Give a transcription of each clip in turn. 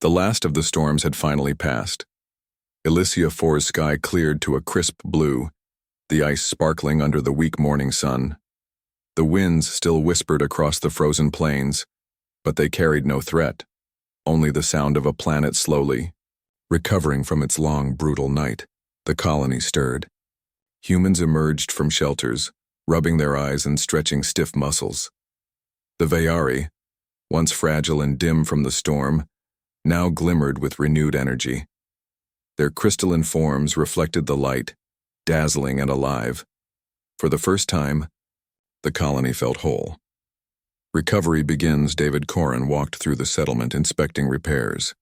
The last of the storms had finally passed. Elysia 4's sky cleared to a crisp blue, the ice sparkling under the weak morning sun. The winds still whispered across the frozen plains, but they carried no threat, only the sound of a planet slowly recovering from its long, brutal night. The colony stirred. Humans emerged from shelters, rubbing their eyes and stretching stiff muscles. The Veyari, once fragile and dim from the storm, now glimmered with renewed energy. Their crystalline forms reflected the light, dazzling and alive. For the first time, the colony felt whole. Recovery begins. David Corrin walked through the settlement inspecting repairs.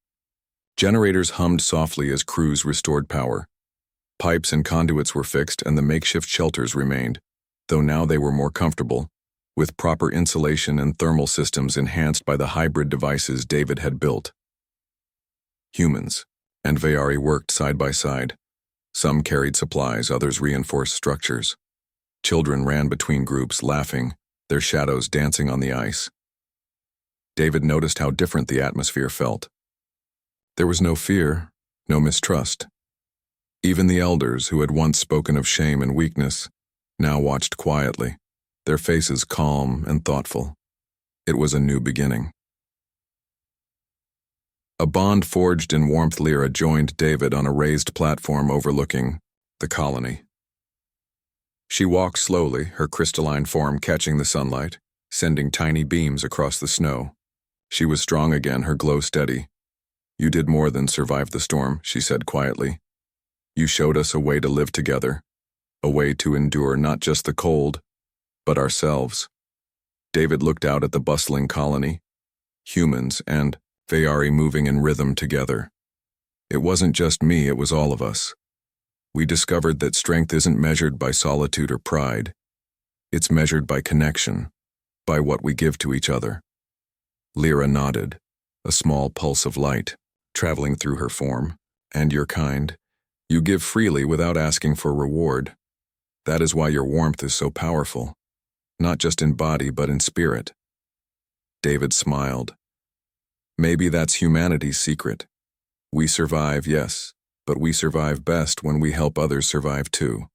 Generators hummed softly as crews restored power. Pipes and conduits were fixed and the makeshift shelters remained, though now they were more comfortable, with proper insulation and thermal systems enhanced by the hybrid devices David had built. Humans and Veyari worked side by side. Some carried supplies, others reinforced structures. Children ran between groups, laughing, their shadows dancing on the ice. David noticed how different the atmosphere felt. There was no fear, no mistrust. Even the elders, who had once spoken of shame and weakness, now watched quietly, their faces calm and thoughtful. It was a new beginning. A bond forged in warmth. Lyra joined David on a raised platform overlooking the colony. She walked slowly, her crystalline form catching the sunlight, sending tiny beams across the snow. She was strong again, her glow steady. "You did more than survive the storm," she said quietly. "You showed us a way to live together, a way to endure not just the cold, but ourselves." David looked out at the bustling colony, humans and Veyari moving in rhythm together. It wasn't just me, it was all of us. We discovered that strength isn't measured by solitude or pride. It's measured by connection, by what we give to each other. Lyra nodded, a small pulse of light traveling through her form. "And you're kind. You give freely without asking for reward. That is why your warmth is so powerful, not just in body but in spirit." David smiled. "Maybe that's humanity's secret. We survive, yes, but we survive best when we help others survive too."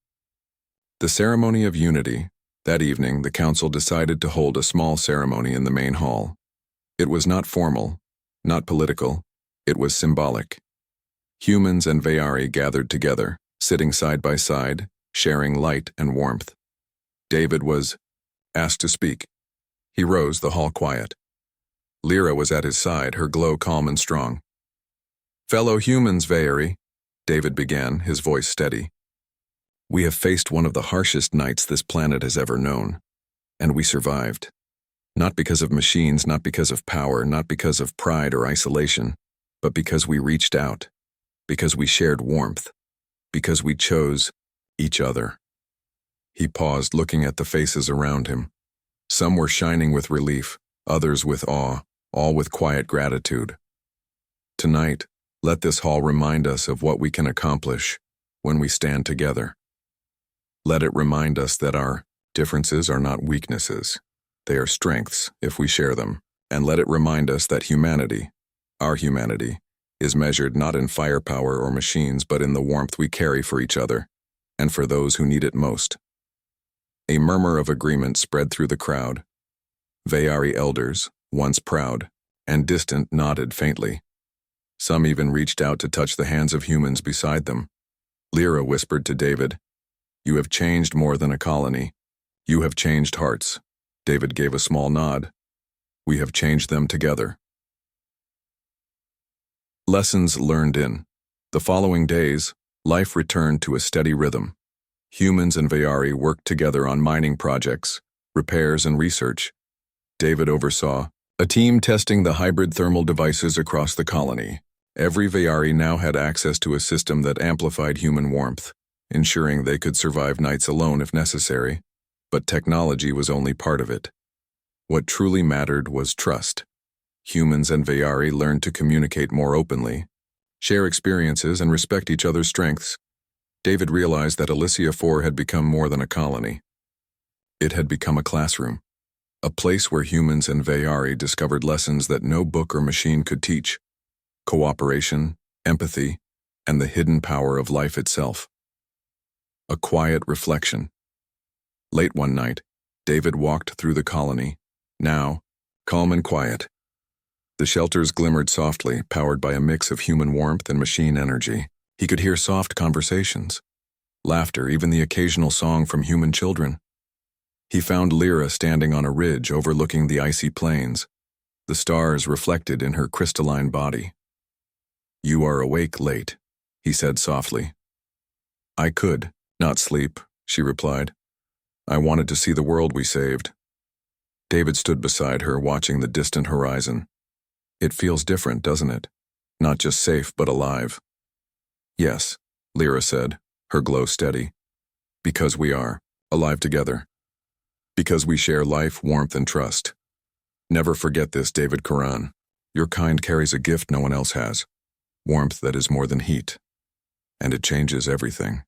The ceremony of unity. That evening, the council decided to hold a small ceremony in the main hall. It was not formal, not political, it was symbolic. Humans and Veyari gathered together, sitting side by side, sharing light and warmth. David was asked to speak. He rose, the hall quiet. Lyra was at his side, her glow calm and strong. "Fellow humans, Veyari," David began, his voice steady. "We have faced one of the harshest nights this planet has ever known, and we survived. Not because of machines, not because of power, not because of pride or isolation, but because we reached out, because we shared warmth, because we chose each other." He paused, looking at the faces around him. Some were shining with relief, others with awe, all with quiet gratitude. Tonight, let this hall remind us of what we can accomplish when we stand together. Let it remind us that our differences are not weaknesses. They are strengths if we share them. And let it remind us that humanity, our humanity, is measured not in firepower or machines, but in the warmth we carry for each other, and for those who need it most. A murmur of agreement spread through the crowd. Veyari elders, once proud and distant, nodded faintly. Some even reached out to touch the hands of humans beside them. Lyra whispered to David, "You have changed more than a colony. You have changed hearts." David gave a small nod. "We have changed them together." Lessons learned in. The following days, life returned to a steady rhythm. Humans and Veyari worked together on mining projects, repairs, and research. David oversaw a team testing the hybrid thermal devices across the colony. Every Veyari now had access to a system that amplified human warmth, ensuring they could survive nights alone if necessary. But technology was only part of it. What truly mattered was trust. Humans and Veyari learned to communicate more openly, share experiences, and respect each other's strengths. David realized that Elysia 4 had become more than a colony. It had become a classroom, a place where humans and Veyari discovered lessons that no book or machine could teach. cooperation, empathy, and the hidden power of life itself. A quiet reflection. Late one night, David walked through the colony, now calm and quiet. The shelters glimmered softly, powered by a mix of human warmth and machine energy. He could hear soft conversations, laughter, even the occasional song from human children. He found Lyra standing on a ridge overlooking the icy plains, the stars reflected in her crystalline body. "You are awake late," he said softly. "I could not sleep," she replied. "I wanted to see the world we saved." David stood beside her, watching the distant horizon. "It feels different, doesn't it? Not just safe, but alive." "Yes," Lyra said, her glow steady. "Because we are alive together. Because we share life, warmth, and trust. Never forget this, David Karan. Your kind carries a gift no one else has. Warmth that is more than heat. And it changes everything."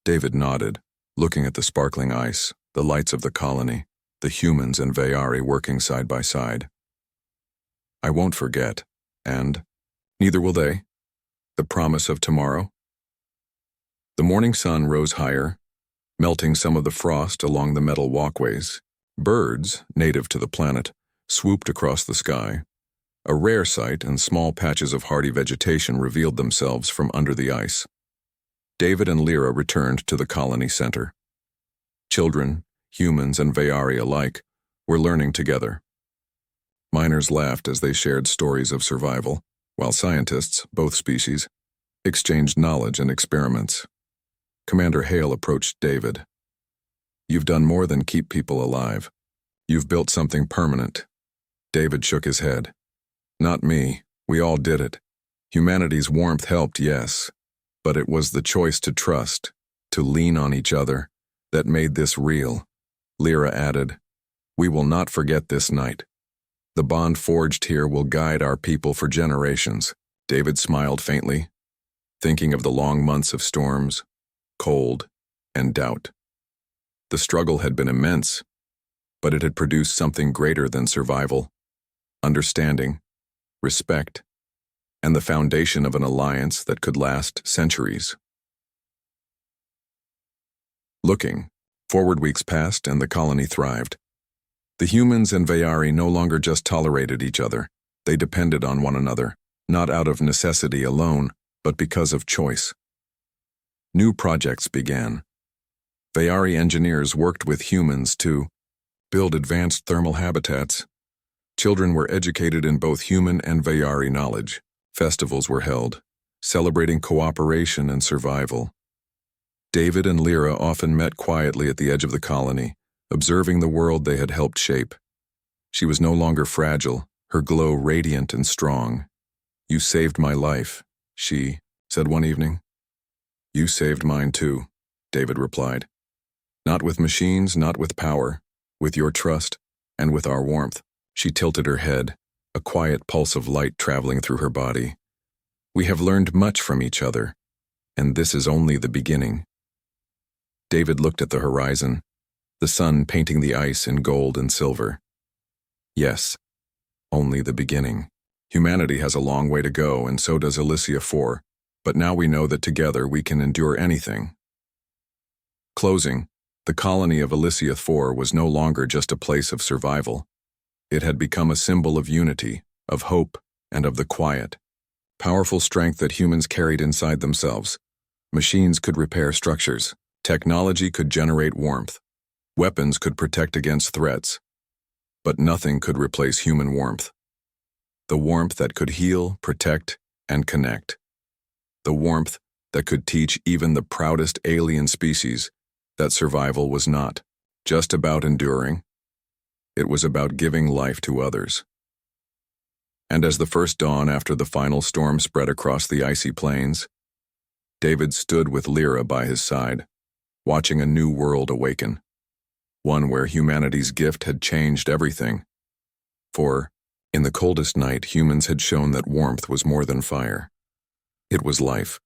David nodded, looking at the sparkling ice, the lights of the colony, the humans and Vayari working side by side. "I won't forget, and neither will they. The promise of tomorrow." The morning sun rose higher, melting some of the frost along the metal walkways. Birds, native to the planet, swooped across the sky. A rare sight, and small patches of hardy vegetation revealed themselves from under the ice. David and Lyra returned to the colony center. Children, humans, and Vayari alike were learning together. Miners laughed as they shared stories of survival, while scientists, both species, exchanged knowledge and experiments. Commander Hale approached David. "You've done more than keep people alive. You've built something permanent." David shook his head. "Not me. We all did it. Humanity's warmth helped, yes, but it was the choice to trust, to lean on each other, that made this real." Lyra added, "We will not forget this night. The bond forged here will guide our people for generations." David smiled faintly, thinking of the long months of storms, cold, and doubt. The struggle had been immense, but it had produced something greater than survival: understanding, respect, and the foundation of an alliance that could last centuries. Looking forward, weeks passed and the colony thrived. The humans and Vayari no longer just tolerated each other. They depended on one another, not out of necessity alone, but because of choice. New projects began. Vayari engineers worked with humans to build advanced thermal habitats. Children were educated in both human and Vayari knowledge. Festivals were held, celebrating cooperation and survival. David and Lyra often met quietly at the edge of the colony, observing the world they had helped shape. She was no longer fragile, her glow radiant and strong. "You saved my life," she said one evening. "You saved mine too," David replied. "Not with machines, not with power, with your trust and with our warmth." She tilted her head, a quiet pulse of light traveling through her body. "We have learned much from each other, and this is only the beginning." David looked at the horizon, the sun painting the ice in gold and silver. "Yes, only the beginning. Humanity has a long way to go, and so does Elysia 4, but now we know that together we can endure anything." Closing, the colony of Elysia 4 was no longer just a place of survival. It had become a symbol of unity, of hope, and of the quiet, powerful strength that humans carried inside themselves. Machines could repair structures. Technology could generate warmth. Weapons could protect against threats. But nothing could replace human warmth. The warmth that could heal, protect, and connect. The warmth that could teach even the proudest alien species that survival was not just about enduring. It was about giving life to others. And as the first dawn after the final storm spread across the icy plains, David stood with Lyra by his side, watching a new world awaken, one where humanity's gift had changed everything. For, in the coldest night, humans had shown that warmth was more than fire. It was life,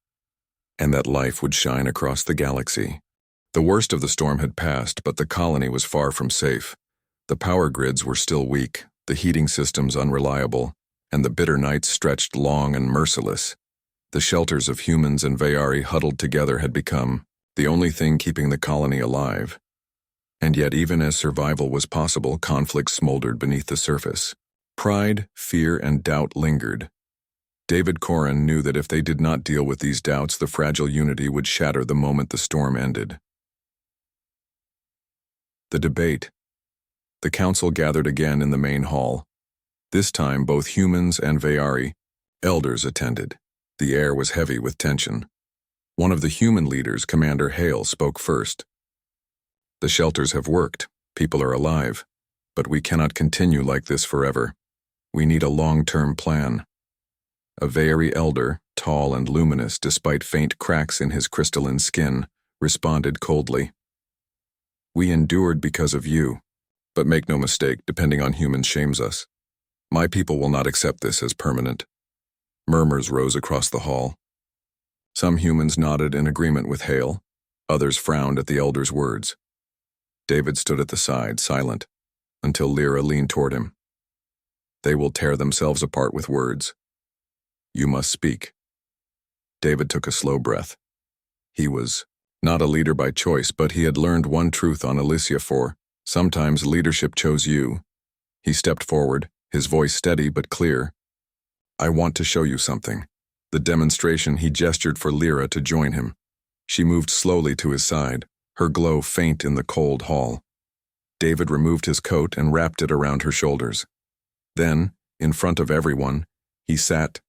and that life would shine across the galaxy. The worst of the storm had passed, but the colony was far from safe. The power grids were still weak, the heating systems unreliable, and the bitter nights stretched long and merciless. The shelters of humans and Vayari huddled together had become the only thing keeping the colony alive. And yet, even as survival was possible, conflict smoldered beneath the surface. Pride, fear, and doubt lingered. David Corrin knew that if they did not deal with these doubts, the fragile unity would shatter the moment the storm ended. The debate. The council gathered again in the main hall. This time, both humans and Vayari elders attended. The air was heavy with tension. One of the human leaders, Commander Hale, spoke first. "The shelters have worked. People are alive. But we cannot continue like this forever. We need a long-term plan." A Vayari elder, tall and luminous despite faint cracks in his crystalline skin, responded coldly. "We endured because of you. But make no mistake, depending on humans shames us. My people will not accept this as permanent." Murmurs rose across the hall. Some humans nodded in agreement with Hale. Others frowned at the elder's words. David stood at the side, silent, until Lyra leaned toward him. "They will tear themselves apart with words. You must speak." David took a slow breath. He was not a leader by choice, but he had learned one truth on Elysia for sometimes leadership chose you. He stepped forward, his voice steady but clear. "I want to show you something." The demonstration, he gestured for Lyra to join him. She moved slowly to his side, her glow faint in the cold hall. David removed his coat and wrapped it around her shoulders. Then, in front of everyone, he sat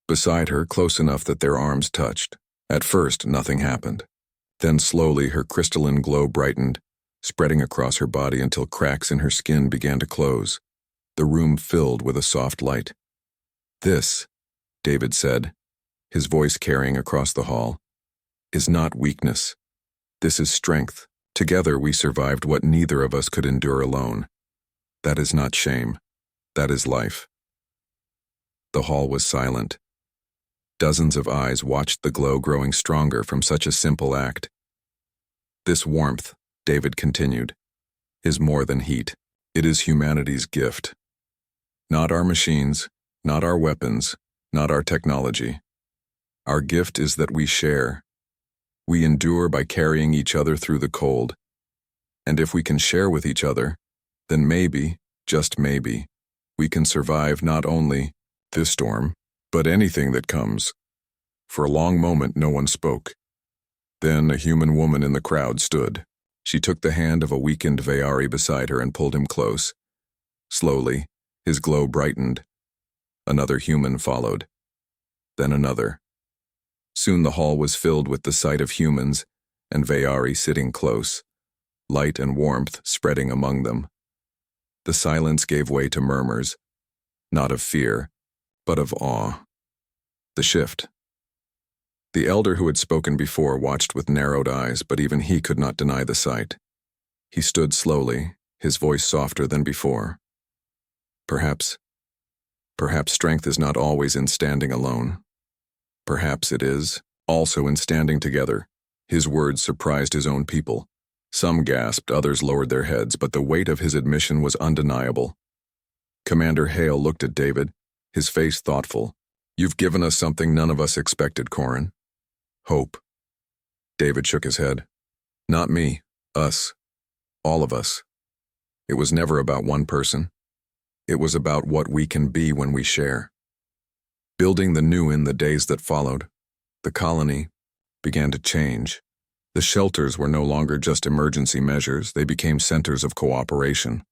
beside her, close enough that their arms touched. At first, nothing happened. Then slowly her crystalline glow brightened, spreading across her body until cracks in her skin began to close. The room filled with a soft light. "This," David said, his voice carrying across the hall, "is not weakness. This is strength. Together we survived what neither of us could endure alone. That is not shame. That is life." The hall was silent. Dozens of eyes watched the glow growing stronger from such a simple act. "This warmth," David continued, "is more than heat. It is humanity's gift. Not our machines, not our weapons, not our technology. Our gift is that we share. We endure by carrying each other through the cold. And if we can share with each other, then maybe, just maybe, we can survive not only this storm, but anything that comes." For a long moment, no one spoke. Then a human woman in the crowd stood. She took the hand of a weakened Vayari beside her and pulled him close. Slowly, his glow brightened. Another human followed. Then another. Soon the hall was filled with the sight of humans and Vayari sitting close, light and warmth spreading among them. The silence gave way to murmurs, not of fear, but of awe. The shift. The elder who had spoken before watched with narrowed eyes, but even he could not deny the sight. He stood slowly, his voice softer than before. Perhaps strength is not always in standing alone. Perhaps it is also in standing together. His words surprised his own people. Some gasped, others lowered their heads, but the weight of his admission was undeniable. Commander Hale looked at David, his face thoughtful. "You've given us something none of us expected, Corrin. Hope." David shook his head. "Not me. Us. All of us. It was never about one person. It was about what we can be when we share." Building the new in the days that followed, the colony began to change. The shelters were no longer just emergency measures, they became centers of cooperation.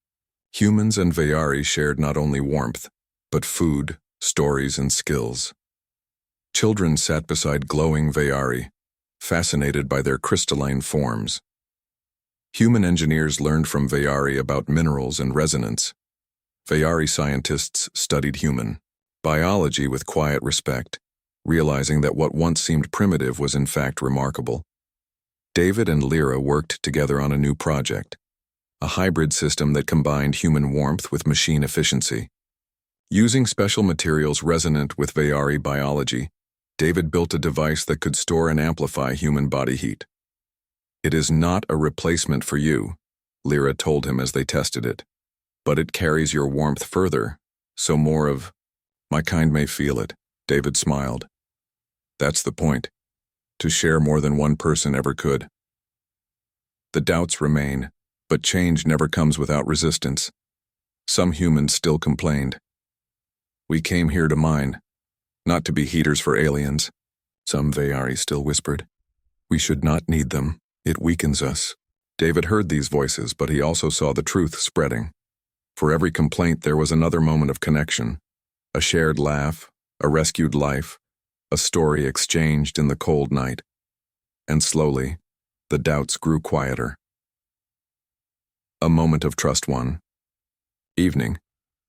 Humans and Vayari shared not only warmth, but food, stories, and skills. Children sat beside glowing Vayari, fascinated by their crystalline forms. Human engineers learned from Vayari about minerals and resonance. Vayari scientists studied human biology with quiet respect, realizing that what once seemed primitive was in fact remarkable. David and Lyra worked together on a new project, a hybrid system that combined human warmth with machine efficiency. Using special materials resonant with Vayari biology, David built a device that could store and amplify human body heat. "It is not a replacement for you," Lyra told him as they tested it, "but it carries your warmth further, so more of My kind may feel it, David smiled. That's the point. To share more than one person ever could. The doubts remain, but change never comes without resistance. Some humans still complained. We came here to mine, not to be heaters for aliens. Some Vayari still whispered. We should not need them. It weakens us. David heard these voices, but he also saw the truth spreading. For every complaint, there was another moment of connection. A shared laugh, a rescued life, a story exchanged in the cold night. And slowly, the doubts grew quieter. A moment of trust won. Evening.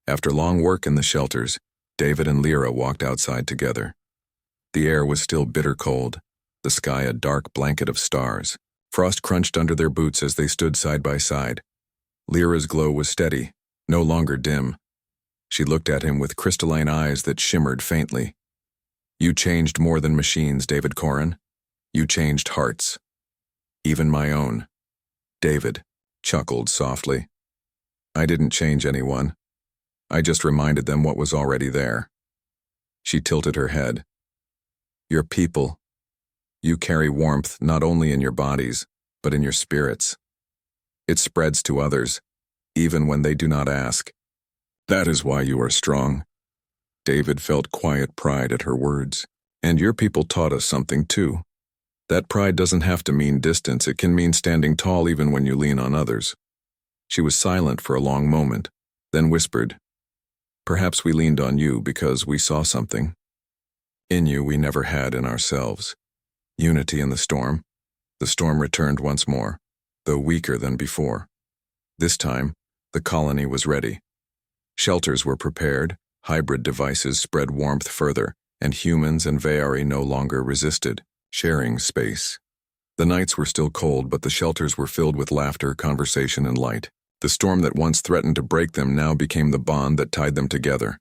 After long work in the shelters, David and Lyra walked outside together. The air was still bitter cold, the sky a dark blanket of stars. Frost crunched under their boots as they stood side by side. Lyra's glow was steady, no longer dim. She looked at him with crystalline eyes that shimmered faintly. You changed more than machines, David Corrin. You changed hearts. Even my own. David chuckled softly. I didn't change anyone. I just reminded them what was already there. She tilted her head. Your people. You carry warmth not only in your bodies, but in your spirits. It spreads to others, even when they do not ask. That is why you are strong. David felt quiet pride at her words. And your people taught us something too. That pride doesn't have to mean distance, it can mean standing tall even when you lean on others. She was silent for a long moment, then whispered, Perhaps we leaned on you because we saw something. In you we never had in ourselves. Unity in the storm. The storm returned once more, though weaker than before. This time, the colony was ready. Shelters were prepared, hybrid devices spread warmth further, and humans and Vayari no longer resisted, sharing space. The nights were still cold, but the shelters were filled with laughter, conversation, and light. The storm that once threatened to break them now became the bond that tied them together.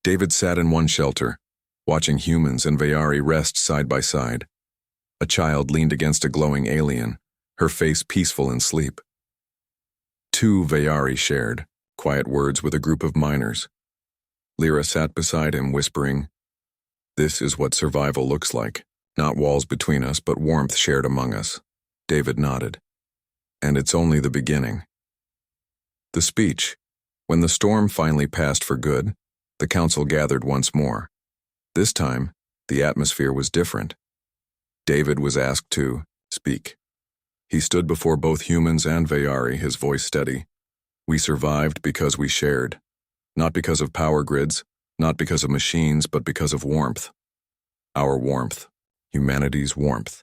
David sat in one shelter, watching humans and Vayari rest side by side. A child leaned against a glowing alien, her face peaceful in sleep. Two Vayari shared quiet words with a group of miners. Lyra sat beside him, whispering, This is what survival looks like. Not walls between us, but warmth shared among us. David nodded. And it's only the beginning. The speech. When the storm finally passed for good, the council gathered once more. This time, the atmosphere was different. David was asked to speak. He stood before both humans and Vayari, his voice steady. We survived because we shared. Not because of power grids, not because of machines, but because of warmth. Our warmth. Humanity's warmth.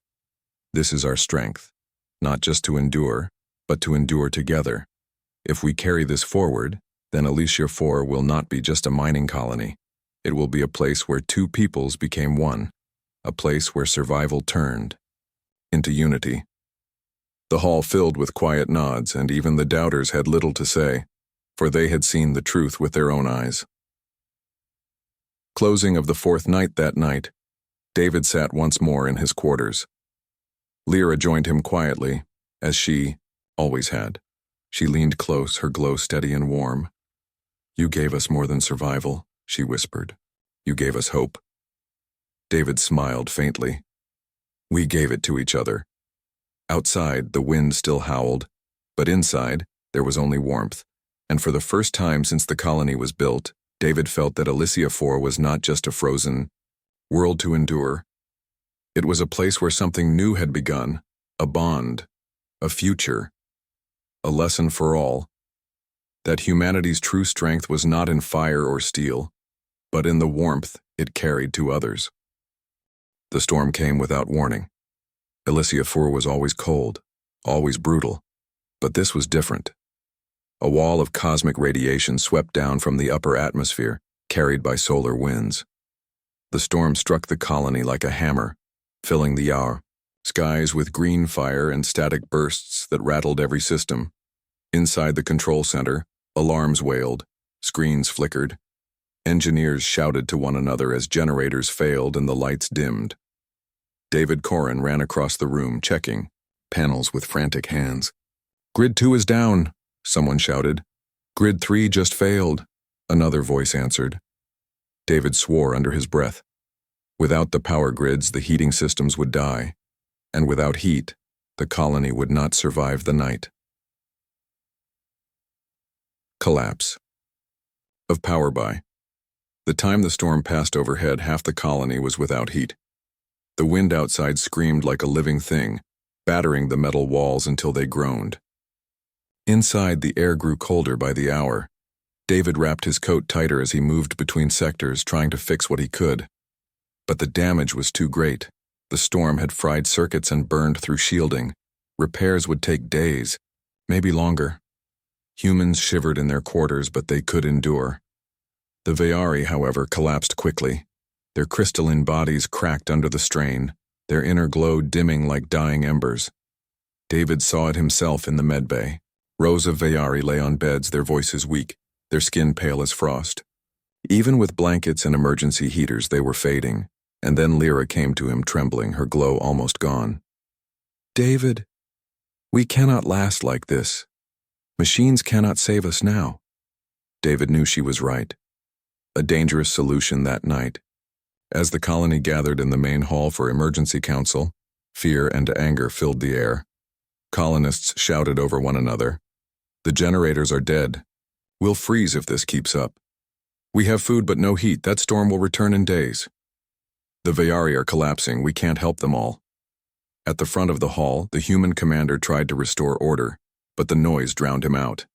This is our strength. Not just to endure, but to endure together. If we carry this forward, then Alicia 4 will not be just a mining colony. It will be a place where two peoples became one. A place where survival turned into unity. The hall filled with quiet nods, and even the doubters had little to say, for they had seen the truth with their own eyes. Closing of the fourth night that night, David sat once more in his quarters. Lyra joined him quietly, as she always had. She leaned close, her glow steady and warm. You gave us more than survival, she whispered. You gave us hope. David smiled faintly. We gave it to each other. Outside, the wind still howled, but inside, there was only warmth, and for the first time since the colony was built, David felt that Alicia 4 was not just a frozen world to endure. It was a place where something new had begun, a bond, a future, a lesson for all, that humanity's true strength was not in fire or steel, but in the warmth it carried to others. The storm came without warning. Alicia 4 was always cold, always brutal, but this was different. A wall of cosmic radiation swept down from the upper atmosphere, carried by solar winds. The storm struck the colony like a hammer, filling the hour, skies with green fire and static bursts that rattled every system. Inside the control center, alarms wailed, screens flickered. Engineers shouted to one another as generators failed and the lights dimmed. David Corrin ran across the room, checking panels with frantic hands. Grid 2 is down, someone shouted. Grid 3 just failed, another voice answered. David swore under his breath. Without the power grids, the heating systems would die, and without heat, the colony would not survive the night. Collapse. Of power by. The time the storm passed overhead, half the colony was without heat. The wind outside screamed like a living thing, battering the metal walls until they groaned. Inside, the air grew colder by the hour. David wrapped his coat tighter as he moved between sectors, trying to fix what he could. But the damage was too great. The storm had fried circuits and burned through shielding. Repairs would take days, maybe longer. Humans shivered in their quarters, but they could endure. The Veyari, however, collapsed quickly. Their crystalline bodies cracked under the strain, their inner glow dimming like dying embers. David saw it himself in the medbay. Rows of Veyari lay on beds, their voices weak, their skin pale as frost. Even with blankets and emergency heaters, they were fading, and then Lyra came to him trembling, her glow almost gone. "David, we cannot last like this. Machines cannot save us now." David knew she was right. A dangerous solution that night. As the colony gathered in the main hall for emergency council, fear and anger filled the air. Colonists shouted over one another. "The generators are dead. We'll freeze if this keeps up. We have food but no heat. That storm will return in days. The Veyari are collapsing. We can't help them all." At the front of the hall, the human commander tried to restore order, but the noise drowned him out.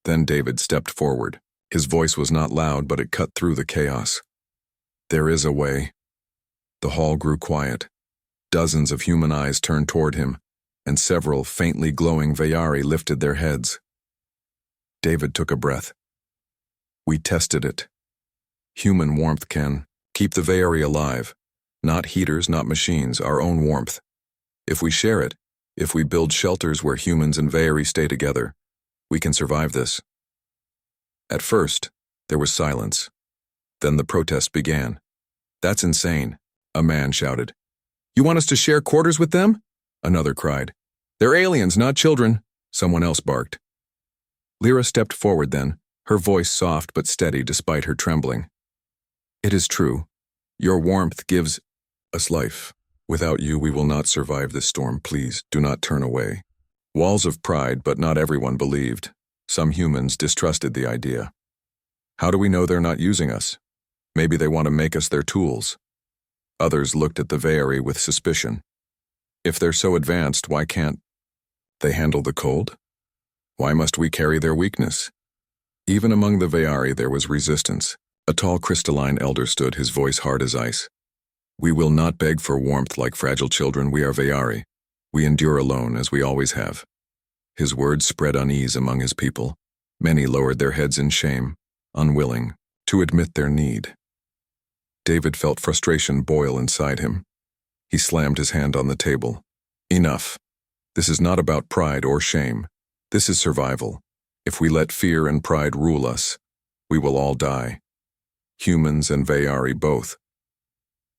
Then David stepped forward. His voice was not loud, but it cut through the chaos. "There is a way." The hall grew quiet. Dozens of human eyes turned toward him, and several faintly glowing Veyari lifted their heads. David took a breath. "We tested it. Human warmth can keep the Veyari alive. Not heaters, not machines, our own warmth. If we share it, if we build shelters where humans and Veyari stay together, we can survive this." At first, there was silence. Then the protest began. "That's insane," a man shouted. "You want us to share quarters with them?" Another cried. "They're aliens, not children," someone else barked. Lyra stepped forward then, her voice soft but steady despite her trembling. "It is true. Your warmth gives us life. Without you, we will not survive this storm. Please, do not turn away." Walls of pride, but not everyone believed. Some humans distrusted the idea. "How do we know they're not using us? Maybe they want to make us their tools." Others looked at the Veyari with suspicion. "If they're so advanced, why can't they handle the cold? Why must we carry their weakness?" Even among the Veyari there was resistance. A tall crystalline elder stood, his voice hard as ice. "We will not beg for warmth like fragile children. We are Veyari. We endure alone, as we always have." His words spread unease among his people. Many lowered their heads in shame, unwilling to admit their need. David felt frustration boil inside him. He slammed his hand on the table. "Enough. This is not about pride or shame. This is survival. If we let fear and pride rule us, we will all die. Humans and Veyari both."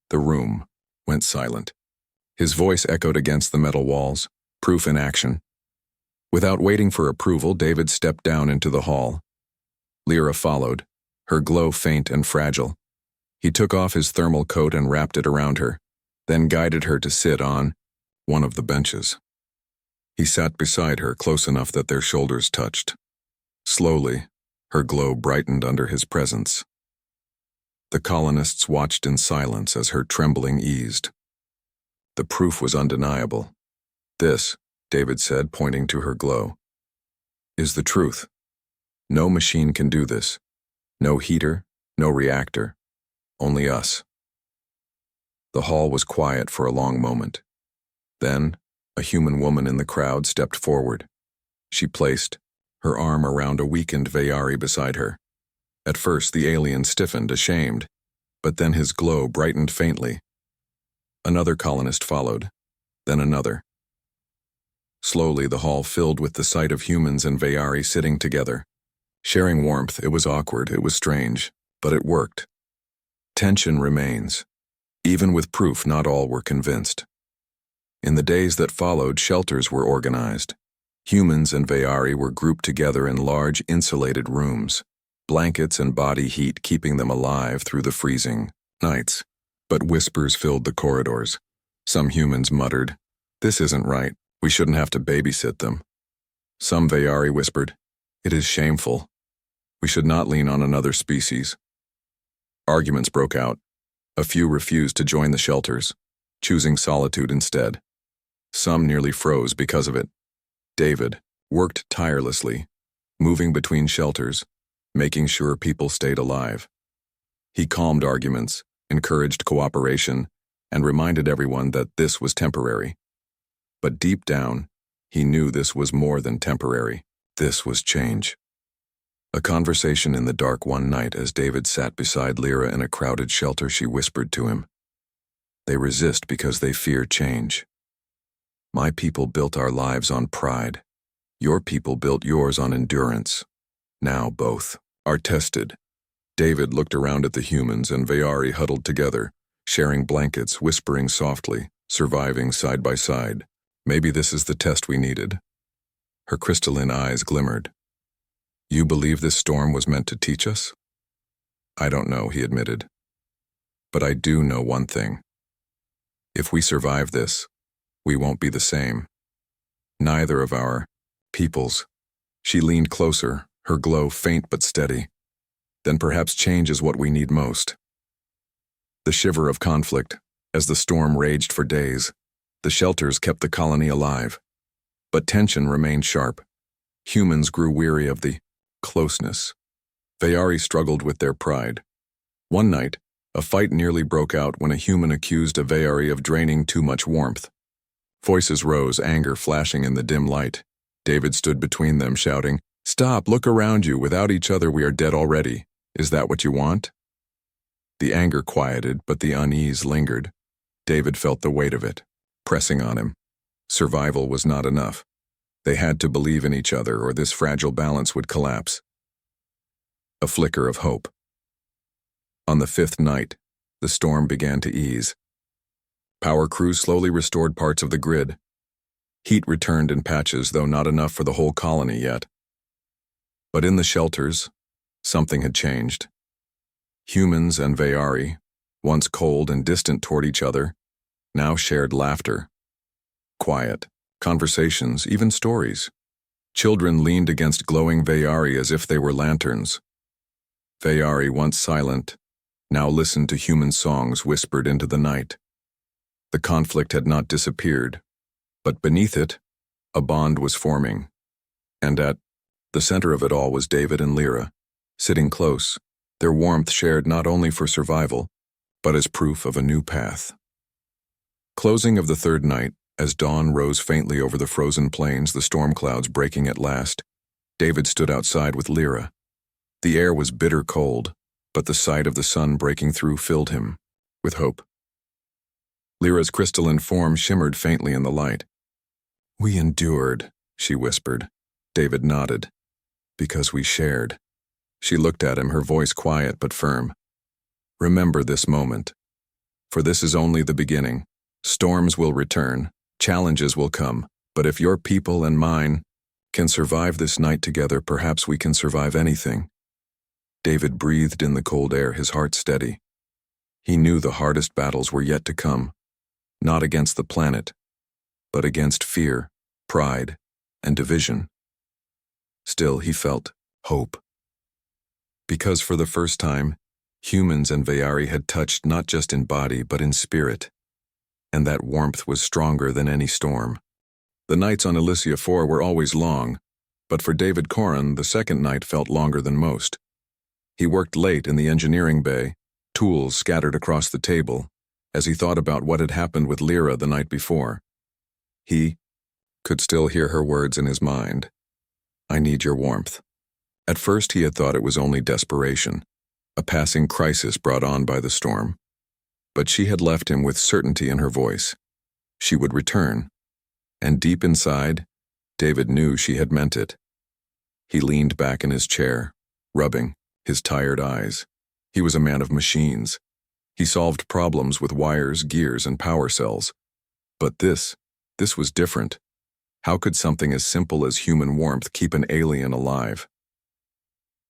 The room went silent. His voice echoed against the metal walls, proof in action. Without waiting for approval, David stepped down into the hall. Lyra followed, her glow faint and fragile. He took off his thermal coat and wrapped it around her, then guided her to sit on one of the benches. He sat beside her, close enough that their shoulders touched. Slowly, her glow brightened under his presence. The colonists watched in silence as her trembling eased. The proof was undeniable. "This," David said, pointing to her glow, "is the truth. No machine can do this. No heater, no reactor. Only us." The hall was quiet for a long moment. Then, a human woman in the crowd stepped forward. She placed her arm around a weakened Veyari beside her. At first, the alien stiffened, ashamed, but then his glow brightened faintly. Another colonist followed, then another. Slowly, the hall filled with the sight of humans and Veyari sitting together. Sharing warmth, it was awkward, it was strange, but it worked. Tension remains. Even with proof, not all were convinced. In the days that followed, shelters were organized. Humans and Veyari were grouped together in large, insulated rooms. blankets and body heat keeping them alive through the freezing nights. But whispers filled the corridors. Some humans muttered, "This isn't right. We shouldn't have to babysit them." Some Vayari whispered, "It is shameful. We should not lean on another species." Arguments broke out. A few refused to join the shelters, choosing solitude instead. Some nearly froze because of it. David worked tirelessly, moving between shelters, making sure people stayed alive. He calmed arguments, encouraged cooperation, and reminded everyone that this was temporary. But deep down, he knew this was more than temporary. This was change. A conversation in the dark one night as David sat beside Lyra in a crowded shelter, she whispered to him, "They resist because they fear change. My people built our lives on pride. Your people built yours on endurance. Now both are tested." David looked around at the humans and Vayari huddled together, sharing blankets, whispering softly, surviving side by side. "Maybe this is the test we needed." Her crystalline eyes glimmered. "You believe this storm was meant to teach us?" "I don't know," he admitted. "But I do know one thing. If we survive this, we won't be the same. Neither of our peoples." She leaned closer, her glow faint but steady. "Then perhaps change is what we need most." The shiver of conflict, as the storm raged for days, the shelters kept the colony alive. But tension remained sharp. Humans grew weary of the closeness. Vayari struggled with their pride. One night, a fight nearly broke out when a human accused a Vayari of draining too much warmth. Voices rose, anger flashing in the dim light. David stood between them, shouting, "Stop, look around you. Without each other we are dead already. Is that what you want?" The anger quieted, but the unease lingered. David felt the weight of it, pressing on him. Survival was not enough. They had to believe in each other, or this fragile balance would collapse. A flicker of hope. On the 5th night, the storm began to ease. Power crews slowly restored parts of the grid. Heat returned in patches, though not enough for the whole colony yet. But in the shelters, something had changed. Humans and Vayari, once cold and distant toward each other, now shared laughter, quiet, conversations, even stories. Children leaned against glowing Vayari as if they were lanterns. Vayari, once silent, now listened to human songs whispered into the night. The conflict had not disappeared, but beneath it, a bond was forming. And at the center of it all was David and Lyra, sitting close, their warmth shared not only for survival, but as proof of a new path. Closing of the 3rd night, as dawn rose faintly over the frozen plains, the storm clouds breaking at last, David stood outside with Lyra. The air was bitter cold, but the sight of the sun breaking through filled him with hope. Lyra's crystalline form shimmered faintly in the light. "We endured," she whispered. David nodded. "Because we shared." She looked at him, her voice quiet but firm. "Remember this moment. For this is only the beginning. Storms will return, challenges will come, but if your people and mine can survive this night together, perhaps we can survive anything." David breathed in the cold air, his heart steady. He knew the hardest battles were yet to come, not against the planet, but against fear, pride, and division. Still, he felt hope. Because for the first time, humans and Vayari had touched not just in body but in spirit, and that warmth was stronger than any storm. The nights on Elysia 4 were always long, but for David Corin, the 2nd night felt longer than most. He worked late in the engineering bay, tools scattered across the table, as he thought about what had happened with Lyra the night before. He could still hear her words in his mind. "I need your warmth." At first he had thought it was only desperation, a passing crisis brought on by the storm. But she had left him with certainty in her voice. She would return. And deep inside, David knew she had meant it. He leaned back in his chair, rubbing his tired eyes. He was a man of machines. He solved problems with wires, gears, and power cells. But this was different. How could something as simple as human warmth keep an alien alive?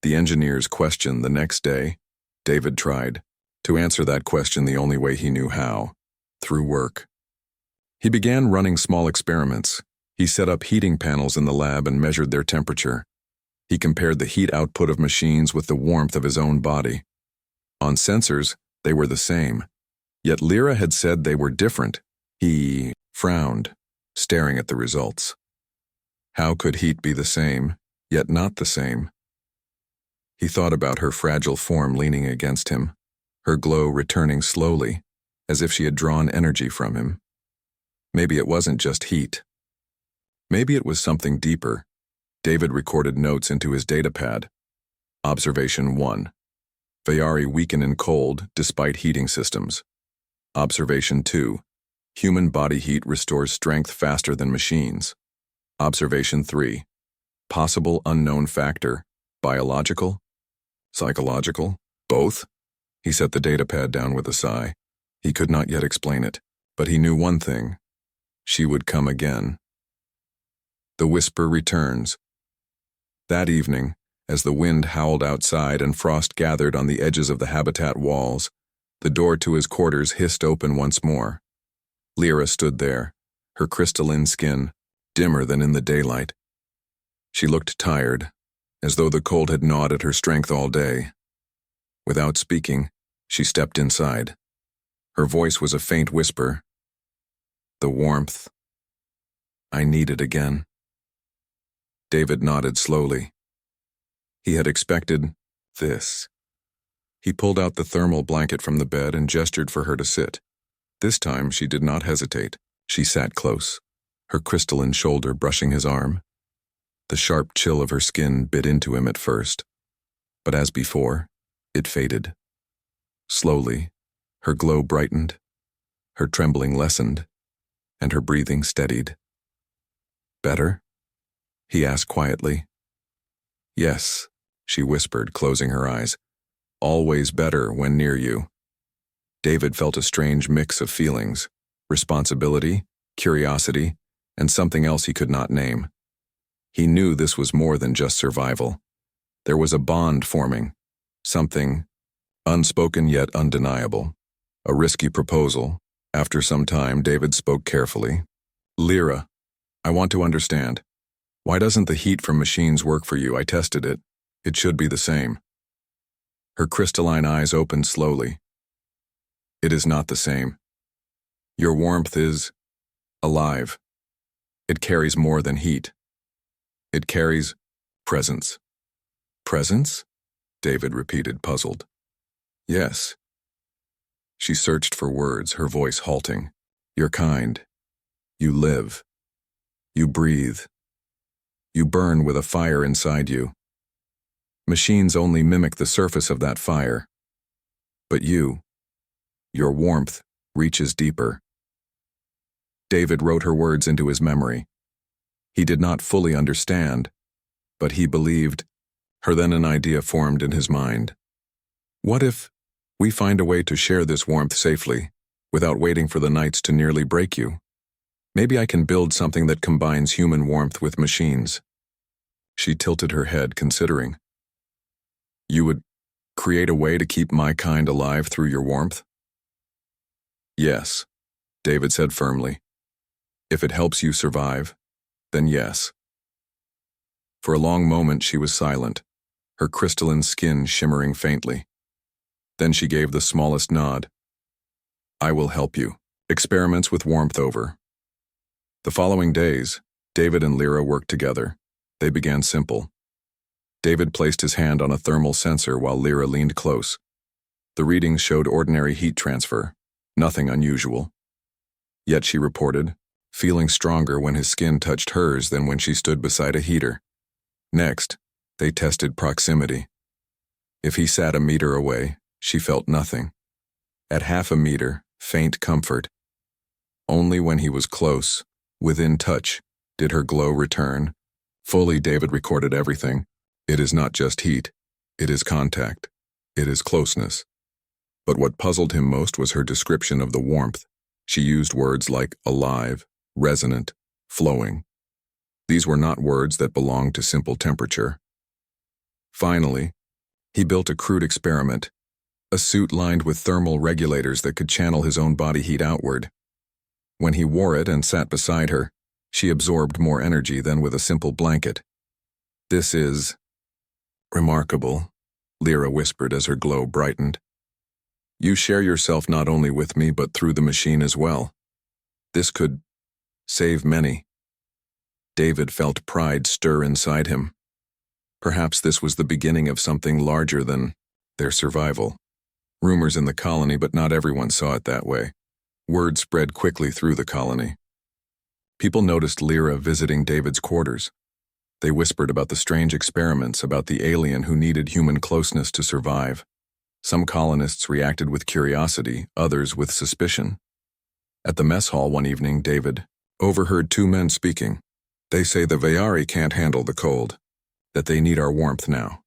The engineers questioned the next day. David tried to answer that question the only way he knew how, through work. He began running small experiments. He set up heating panels in the lab and measured their temperature. He compared the heat output of machines with the warmth of his own body. On sensors, they were the same. Yet Lyra had said they were different. He frowned, staring at the results. How could heat be the same, yet not the same? He thought about her fragile form leaning against him, her glow returning slowly, as if she had drawn energy from him. Maybe it wasn't just heat. Maybe it was something deeper. David recorded notes into his datapad. Observation 1. Vayari weaken in cold despite heating systems. Observation 2. Human body heat restores strength faster than machines. Observation 3. Possible unknown factor. Biological? Psychological? Both? He set the datapad down with a sigh. He could not yet explain it, but he knew one thing. She would come again. The whisper returns. That evening, as the wind howled outside and frost gathered on the edges of the habitat walls, the door to his quarters hissed open once more. Lyra stood there, her crystalline skin dimmer than in the daylight. She looked tired, as though the cold had gnawed at her strength all day. Without speaking, she stepped inside. Her voice was a faint whisper. The warmth. I need it again. David nodded slowly. He had expected this. He pulled out the thermal blanket from the bed and gestured for her to sit. This time she did not hesitate. She sat close, her crystalline shoulder brushing his arm. The sharp chill of her skin bit into him at first, but as before, it faded. Slowly, her glow brightened, her trembling lessened, and her breathing steadied. Better? He asked quietly. Yes, she whispered, closing her eyes. Always better when near you. David felt a strange mix of feelings, responsibility, curiosity, and something else he could not name. He knew this was more than just survival. There was a bond forming, something unspoken yet undeniable. A risky proposal. After some time, David spoke carefully. Lyra, I want to understand. Why doesn't the heat from machines work for you? I tested it. It should be the same. Her crystalline eyes opened slowly. It is not the same. Your warmth is alive. It carries more than heat. It carries presence. Presence? David repeated, puzzled. Yes. She searched for words, her voice halting. You're kind. You live. You breathe. You burn with a fire inside you. Machines only mimic the surface of that fire. But you, your warmth, reaches deeper. David wrote her words into his memory. He did not fully understand, but he believed her. Then an idea formed in his mind. What if we find a way to share this warmth safely, without waiting for the nights to nearly break you? Maybe I can build something that combines human warmth with machines. She tilted her head, considering. You would create a way to keep my kind alive through your warmth? Yes, David said firmly. If it helps you survive, then yes. For a long moment she was silent, her crystalline skin shimmering faintly. Then she gave the smallest nod. I will help you. Experiments with warmth over. The following days, David and Lyra worked together. They began simple. David placed his hand on a thermal sensor while Lyra leaned close. The readings showed ordinary heat transfer, nothing unusual. Yet she reported, feeling stronger when his skin touched hers than when she stood beside a heater. Next, they tested proximity. If he sat a meter away, she felt nothing. At half a meter, faint comfort. Only when he was close, within touch, did her glow return. Fully, David recorded everything. It is not just heat. It is contact. It is closeness. But what puzzled him most was her description of the warmth. She used words like alive, resonant, flowing. These were not words that belonged to simple temperature. Finally, He built a crude experiment, a suit lined with thermal regulators that could channel his own body heat outward. When he wore it and sat beside her, she absorbed more energy than with a simple blanket. "This is remarkable," Lyra whispered as her glow brightened. "You share yourself not only with me but through the machine as well. This could save many." David felt pride stir inside him. Perhaps this was the beginning of something larger than their survival. Rumors in the colony, but not everyone saw it that way. Word spread quickly through the colony. People noticed Lyra visiting David's quarters. They whispered about the strange experiments, about the alien who needed human closeness to survive. Some colonists reacted with curiosity, others with suspicion. At the mess hall one evening, David overheard two men speaking. "They say the Vayari can't handle the cold, that they need our warmth now."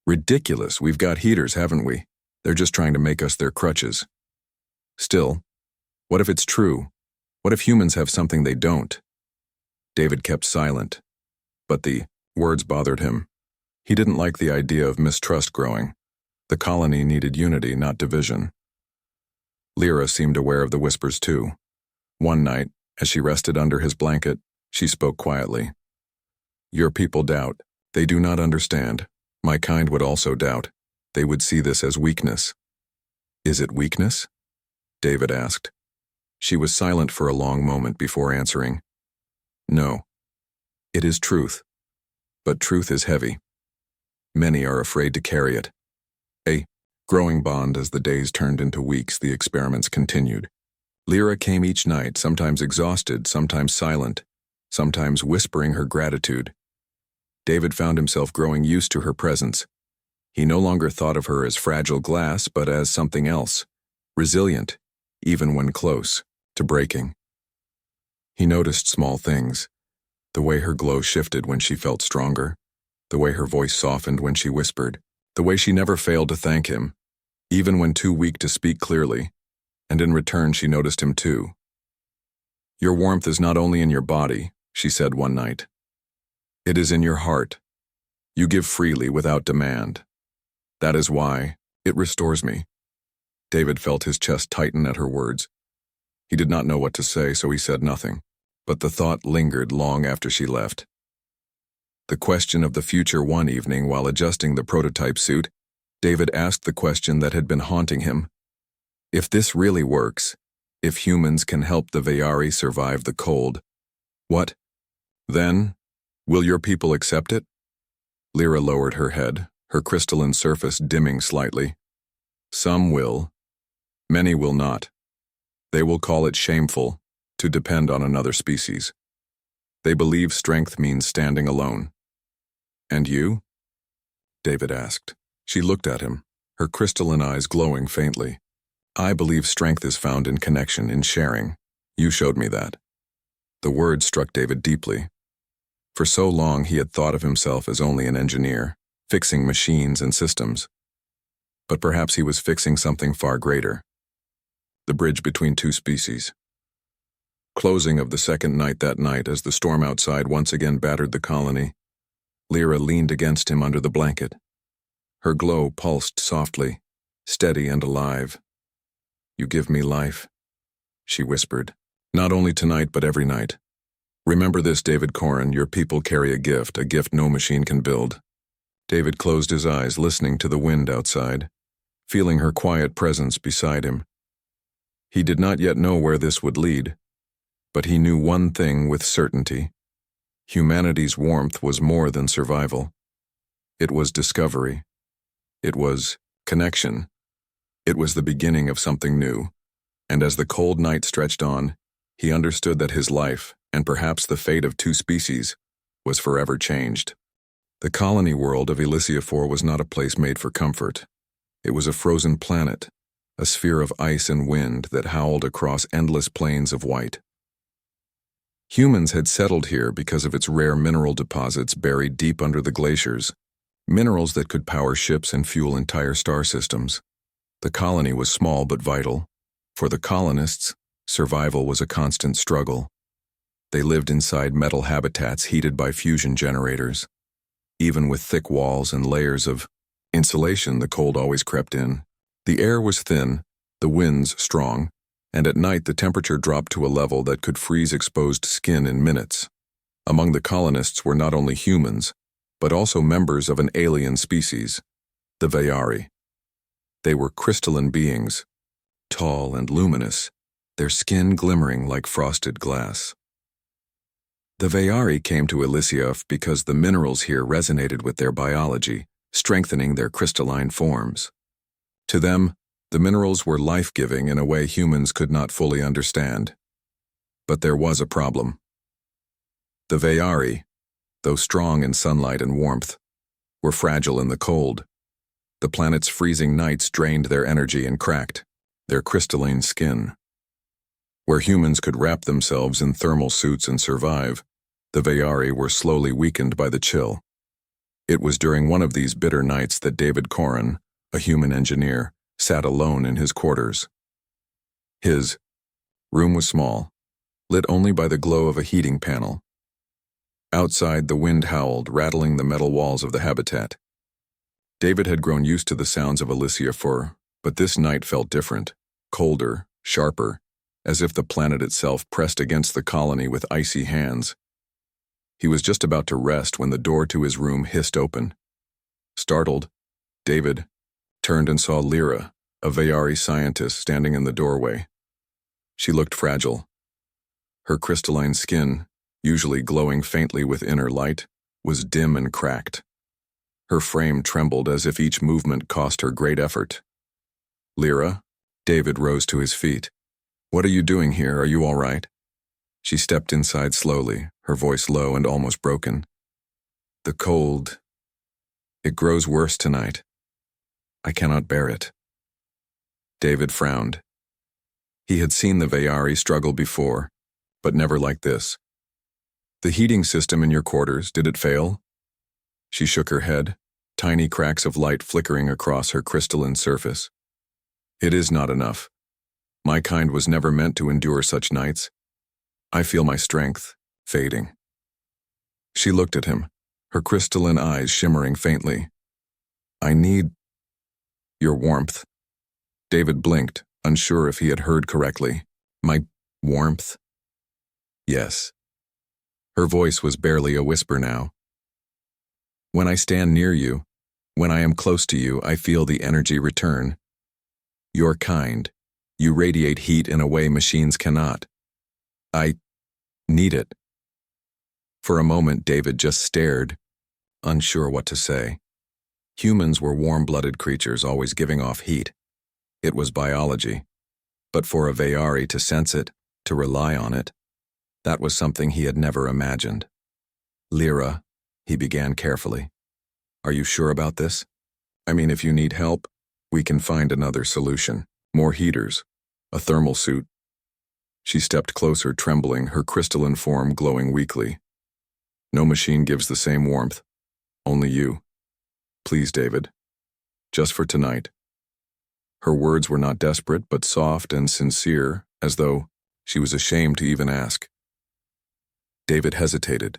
"Ridiculous, we've got heaters, haven't we? They're just trying to make us their crutches." "Still, what if it's true? What if humans have something they don't?" David kept silent, but the words bothered him. He didn't like the idea of mistrust growing. The colony needed unity, not division. Lyra seemed aware of the whispers too. One night, as she rested under his blanket, she spoke quietly. "Your people doubt. They do not understand. My kind would also doubt. They would see this as weakness." "Is it weakness?" David asked. She was silent for a long moment before answering. "No. It is truth. But truth is heavy. Many are afraid to carry it." A growing bond as the days turned into weeks, the experiments continued. Lyra came each night, sometimes exhausted, sometimes silent, sometimes whispering her gratitude. David found himself growing used to her presence. He no longer thought of her as fragile glass, but as something else, resilient, even when close to breaking. He noticed small things, the way her glow shifted when she felt stronger, the way her voice softened when she whispered, the way she never failed to thank him, even when too weak to speak clearly, and in return she noticed him too. "Your warmth is not only in your body," she said one night. "It is in your heart. You give freely without demand. That is why it restores me." David felt his chest tighten at her words. He did not know what to say, so he said nothing, but the thought lingered long after she left. The question of the future. One evening, while adjusting the prototype suit, David asked the question that had been haunting him. If this really works, if humans can help the Vayari survive the cold, what then? Will your people accept it? Lyra lowered her head, her crystalline surface dimming slightly. "Some will. Many will not. They will call it shameful to depend on another species. They believe strength means standing alone." "And you?" David asked. She looked at him, her crystalline eyes glowing faintly. "I believe strength is found in connection, in sharing. You showed me that." The word struck David deeply. For so long he had thought of himself as only an engineer, fixing machines and systems. But perhaps he was fixing something far greater. The bridge between two species. Closing of the second night. That night, as the storm outside once again battered the colony, Lyra leaned against him under the blanket. Her glow pulsed softly, steady and alive. "You give me life," she whispered. "Not only tonight, but every night. Remember this, David Corrin, your people carry a gift no machine can build." David closed his eyes, listening to the wind outside, feeling her quiet presence beside him. He did not yet know where this would lead, but he knew one thing with certainty. Humanity's warmth was more than survival. It was discovery. It was connection. It was the beginning of something new, and as the cold night stretched on, he understood that his life, and perhaps the fate of two species, was forever changed. The colony world of Elysia 4 was not a place made for comfort. It was a frozen planet, a sphere of ice and wind that howled across endless plains of white. Humans had settled here because of its rare mineral deposits buried deep under the glaciers, minerals that could power ships and fuel entire star systems. The colony was small but vital. For the colonists, survival was a constant struggle. They lived inside metal habitats heated by fusion generators. Even with thick walls and layers of Insulation, the cold always crept in. The air was thin, the winds strong, and at night the temperature dropped to a level that could freeze exposed skin in minutes. Among the colonists were not only humans, but also members of an alien species, the Veyari. They were crystalline beings, tall and luminous, their skin glimmering like frosted glass. The Veyari came to Elysia because the minerals here resonated with their biology, strengthening their crystalline forms. To them, the minerals were life-giving in a way humans could not fully understand. But there was a problem. The Veyari, though strong in sunlight and warmth, were fragile in the cold. The planet's freezing nights drained their energy and cracked their crystalline skin. Where humans could wrap themselves in thermal suits and survive, the Veyari were slowly weakened by the chill. It was during one of these bitter nights that David Corrin, a human engineer, sat alone in his quarters. His room was small, lit only by the glow of a heating panel. Outside, the wind howled, rattling the metal walls of the habitat. David had grown used to the sounds of Elysia, but this night felt different, colder, sharper, as if the planet itself pressed against the colony with icy hands. He was just about to rest when the door to his room hissed open. Startled, David turned and saw Lyra, a Veyari scientist, standing in the doorway. She looked fragile. Her crystalline skin, usually glowing faintly with inner light, was dim and cracked. Her frame trembled as if each movement cost her great effort. Lyra? David rose to his feet. "What are you doing here? Are you all right?" She stepped inside slowly, her voice low and almost broken. "The cold. It grows worse tonight. I cannot bear it." David frowned. He had seen the Veyari struggle before, but never like this. "The heating system in your quarters, did it fail?" She shook her head, tiny cracks of light flickering across her crystalline surface. "It is not enough. My kind was never meant to endure such nights. I feel my strength fading." She looked at him, her crystalline eyes shimmering faintly. "I need your warmth." David blinked, unsure if he had heard correctly. "My warmth?" "Yes." Her voice was barely a whisper now. "When I stand near you, when I am close to you, I feel the energy return. Your kind. You radiate heat in a way machines cannot. I need it." For a moment, David just stared, unsure what to say. Humans were warm-blooded creatures always giving off heat. It was biology. But for a Veyari to sense it, to rely on it, that was something he had never imagined. "Lyra," he began carefully. "Are you sure about this? I mean, if you need help, we can find another solution. More heaters. A thermal suit." She stepped closer, trembling, her crystalline form glowing weakly. "No machine gives the same warmth. Only you. Please, David. Just for tonight." Her words were not desperate, but soft and sincere, as though she was ashamed to even ask. David hesitated.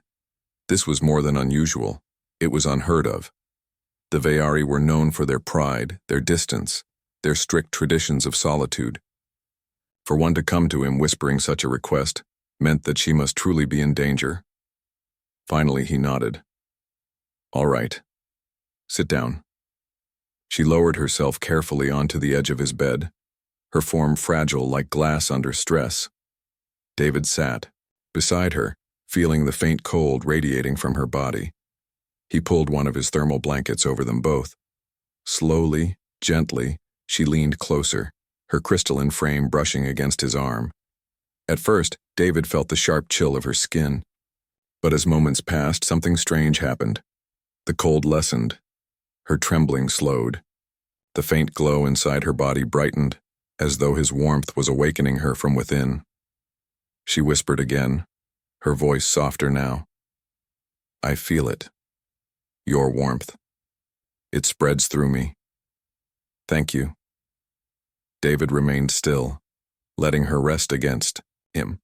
This was more than unusual. It was unheard of. The Veyari were known for their pride, their distance, their strict traditions of solitude. For one to come to him whispering such a request meant that she must truly be in danger. Finally, he nodded. "All right. Sit down." She lowered herself carefully onto the edge of his bed, her form fragile like glass under stress. David sat beside her, feeling the faint cold radiating from her body. He pulled one of his thermal blankets over them both. Slowly, gently, she leaned closer, her crystalline frame brushing against his arm. At first, David felt the sharp chill of her skin. But as moments passed, something strange happened. The cold lessened. Her trembling slowed. The faint glow inside her body brightened, as though his warmth was awakening her from within. She whispered again, her voice softer now. "I feel it. Your warmth. It spreads through me. Thank you." David remained still, letting her rest against him.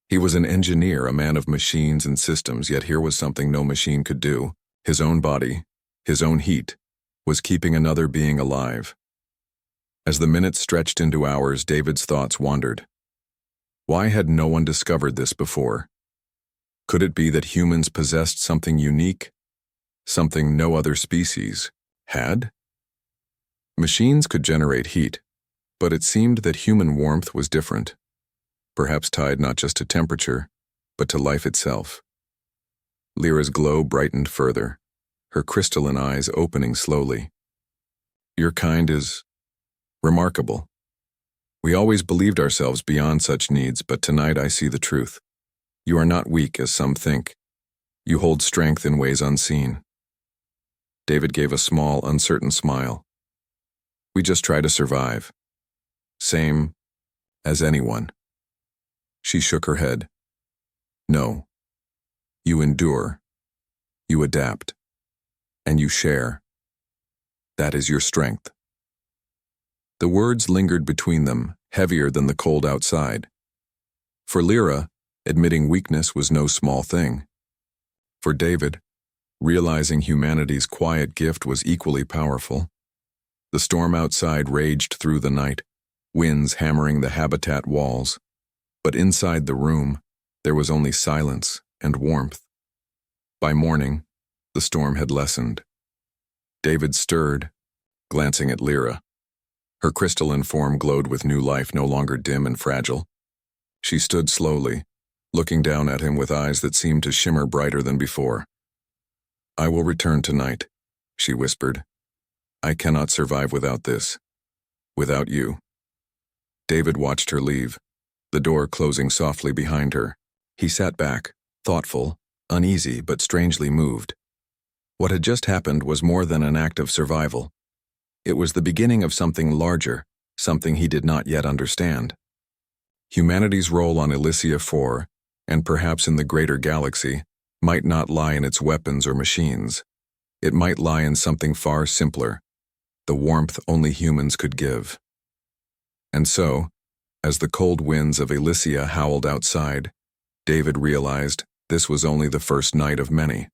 He was an engineer, a man of machines and systems, yet here was something no machine could do. His own body, his own heat, was keeping another being alive. As the minutes stretched into hours, David's thoughts wandered. Why had no one discovered this before? Could it be that humans possessed something unique? Something no other species had? Machines could generate heat, but it seemed that human warmth was different, perhaps tied not just to temperature, but to life itself. Lyra's glow brightened further, her crystalline eyes opening slowly. Your kind is remarkable. We always believed ourselves beyond such needs, but tonight I see the truth. You are not weak as some think. You hold strength in ways unseen. David gave a small, uncertain smile. We just try to survive. Same as anyone. She shook her head. No. You endure. You adapt. And you share. That is your strength. The words lingered between them, heavier than the cold outside. For Lyra, admitting weakness was no small thing. For David, realizing humanity's quiet gift was equally powerful. The storm outside raged through the night, winds hammering the habitat walls. But inside the room, there was only silence and warmth. By morning, the storm had lessened. David stirred, glancing at Lyra. Her crystalline form glowed with new life, no longer dim and fragile. She stood slowly, looking down at him with eyes that seemed to shimmer brighter than before. I will return tonight, she whispered. I cannot survive without this. Without you. David watched her leave, the door closing softly behind her. He sat back, thoughtful, uneasy, but strangely moved. What had just happened was more than an act of survival. It was the beginning of something larger, something he did not yet understand. Humanity's role on Elysia 4, and perhaps in the greater galaxy, might not lie in its weapons or machines. It might lie in something far simpler, the warmth only humans could give. And so, as the cold winds of Elysia howled outside, David realized this was only the first night of many.